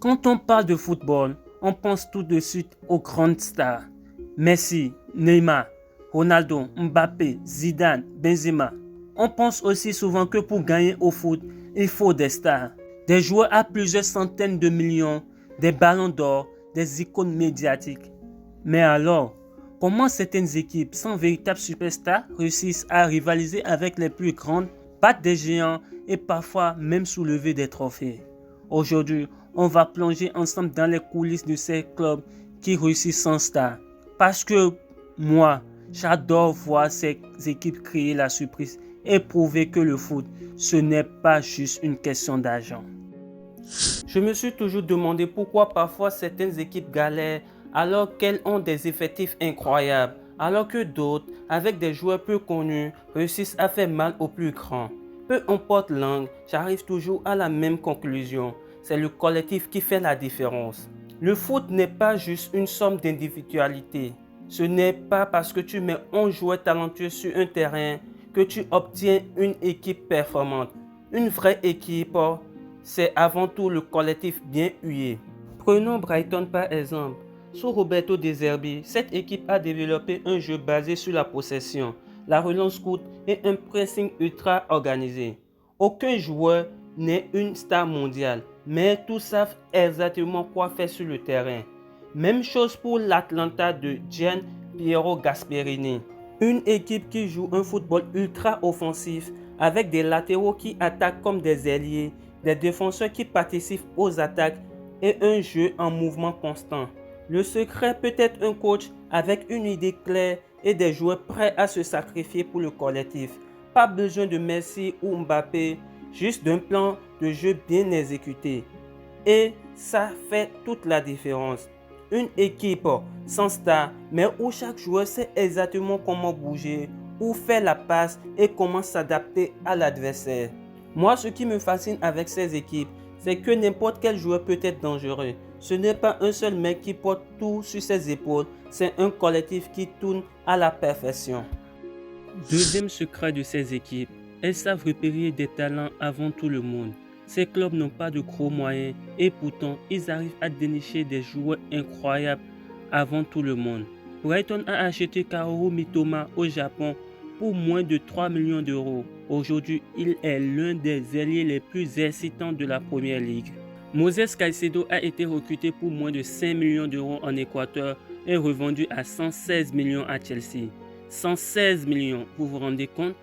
Quand on parle de football, on pense tout de suite aux grandes stars. Messi, Neymar, Ronaldo, Mbappé, Zidane, Benzema. On pense aussi souvent que pour gagner au foot, il faut des stars. Des joueurs à plusieurs centaines de millions, des ballons d'or, des icônes médiatiques. Mais alors, comment certaines équipes sans véritable superstar réussissent à rivaliser avec les plus grandes, battre des géants et parfois même soulever des trophées? Aujourd'hui, on va plonger ensemble dans les coulisses de ces clubs qui réussissent sans star. Parce que moi, j'adore voir ces équipes créer la surprise et prouver que le foot, ce n'est pas juste une question d'argent. Je me suis toujours demandé pourquoi parfois certaines équipes galèrent alors qu'elles ont des effectifs incroyables, alors que d'autres, avec des joueurs peu connus, réussissent à faire mal aux plus grands. Peu importe l'angle, j'arrive toujours à la même conclusion. C'est le collectif qui fait la différence. Le foot n'est pas juste une somme d'individualité. Ce n'est pas parce que tu mets 11 joueurs talentueux sur un terrain que tu obtiens une équipe performante. Une vraie équipe, c'est avant tout le collectif bien huilé. Prenons Brighton par exemple. Sous Roberto De Zerbi, cette équipe a développé un jeu basé sur la possession, la relance courte et un pressing ultra organisé. Aucun joueur n'est une star mondiale, mais tous savent exactement quoi faire sur le terrain. Même chose pour l'Atlanta de Gian Piero Gasperini. Une équipe qui joue un football ultra offensif avec des latéraux qui attaquent comme des ailiers, des défenseurs qui participent aux attaques et un jeu en mouvement constant. Le secret peut être un coach avec une idée claire et des joueurs prêts à se sacrifier pour le collectif. Pas besoin de Messi ou Mbappé, juste d'un plan de jeu bien exécuté. Et ça fait toute la différence. Une équipe sans star, mais où chaque joueur sait exactement comment bouger, où faire la passe et comment s'adapter à l'adversaire. Moi, ce qui me fascine avec ces équipes, c'est que n'importe quel joueur peut être dangereux. Ce n'est pas un seul mec qui porte tout sur ses épaules, c'est un collectif qui tourne à la perfection. Deuxième secret de ces équipes, elles savent repérer des talents avant tout le monde. Ces clubs n'ont pas de gros moyens et pourtant ils arrivent à dénicher des joueurs incroyables avant tout le monde. Brighton a acheté Kaoru Mitoma au Japon pour moins de 3 millions d'euros. Aujourd'hui, il est l'un des ailiers les plus excitants de la Première Ligue. Moses Caicedo a été recruté pour moins de 5 millions d'euros en Équateur et revendu à 116 millions à Chelsea. 116 millions, vous vous rendez compte?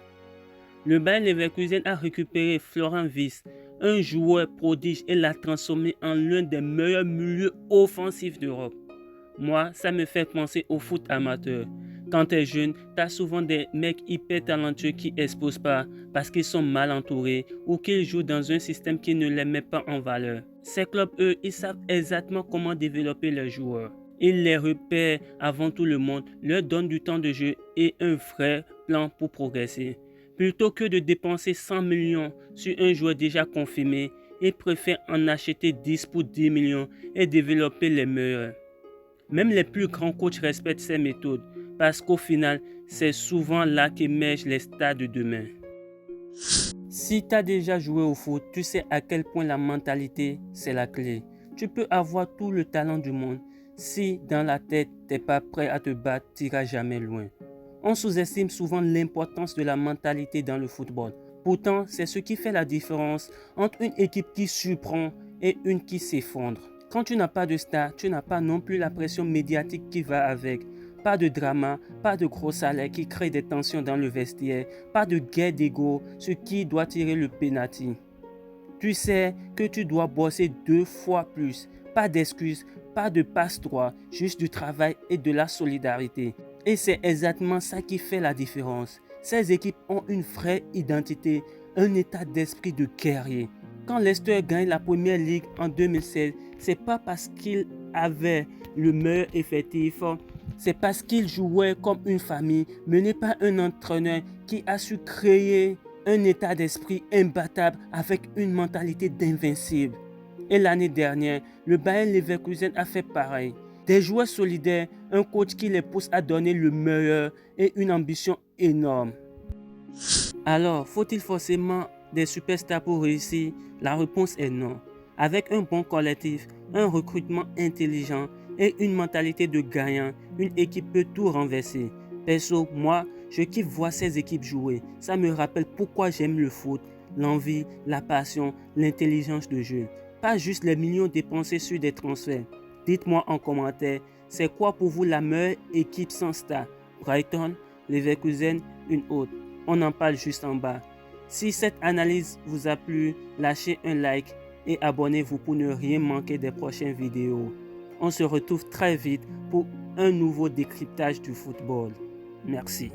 Le Bayer Leverkusen a récupéré Florian Wirtz, un joueur prodige, et l'a transformé en l'un des meilleurs milieux offensifs d'Europe. Moi, ça me fait penser au foot amateur. Quand tu es jeune, tu as souvent des mecs hyper talentueux qui explosent pas parce qu'ils sont mal entourés ou qu'ils jouent dans un système qui ne les met pas en valeur. Ces clubs, eux, ils savent exactement comment développer leurs joueurs. Ils les repèrent avant tout le monde, leur donnent du temps de jeu et un vrai plan pour progresser. Plutôt que de dépenser 100 millions sur un joueur déjà confirmé, ils préfèrent en acheter 10 pour 10 millions et développer les meilleurs. Même les plus grands coachs respectent ces méthodes parce qu'au final, c'est souvent là qu'émergent les stars de demain. Si tu as déjà joué au foot, tu sais à quel point la mentalité, c'est la clé. Tu peux avoir tout le talent du monde. Si dans la tête, tu n'es pas prêt à te battre, tu n'iras jamais loin. On sous-estime souvent l'importance de la mentalité dans le football. Pourtant, c'est ce qui fait la différence entre une équipe qui surprend et une qui s'effondre. Quand tu n'as pas de star, tu n'as pas non plus la pression médiatique qui va avec. Pas de drama, pas de gros salaire qui crée des tensions dans le vestiaire, pas de guerre d'ego, ce qui doit tirer le penalty. Tu sais que tu dois bosser 2 fois plus. Pas d'excuses, pas de passe-droit, juste du travail et de la solidarité. Et c'est exactement ça qui fait la différence. Ces équipes ont une vraie identité, un état d'esprit de guerrier. Quand Leicester gagne la Première Ligue en 2016, c'est pas parce qu'il avait le meilleur effectif, c'est parce qu'il jouait comme une famille, mené par un entraîneur qui a su créer un état d'esprit imbattable avec une mentalité d'invincible. Et l'année dernière, le Bayer Leverkusen a fait pareil. Des joueurs solidaires, un coach qui les pousse à donner le meilleur et une ambition énorme. Alors, faut-il forcément des superstars pour réussir? La réponse est non. Avec un bon collectif, un recrutement intelligent et une mentalité de gagnant, une équipe peut tout renverser. Perso, moi, je kiffe voir ces équipes jouer. Ça me rappelle pourquoi j'aime le foot, l'envie, la passion, l'intelligence de jeu. Pas juste les millions dépensés sur des transferts. Dites-moi en commentaire, c'est quoi pour vous la meilleure équipe sans star? Brighton, Leverkusen, une autre. On en parle juste en bas. Si cette analyse vous a plu, lâchez un like et abonnez-vous pour ne rien manquer des prochaines vidéos. On se retrouve très vite pour un nouveau décryptage du football. Merci.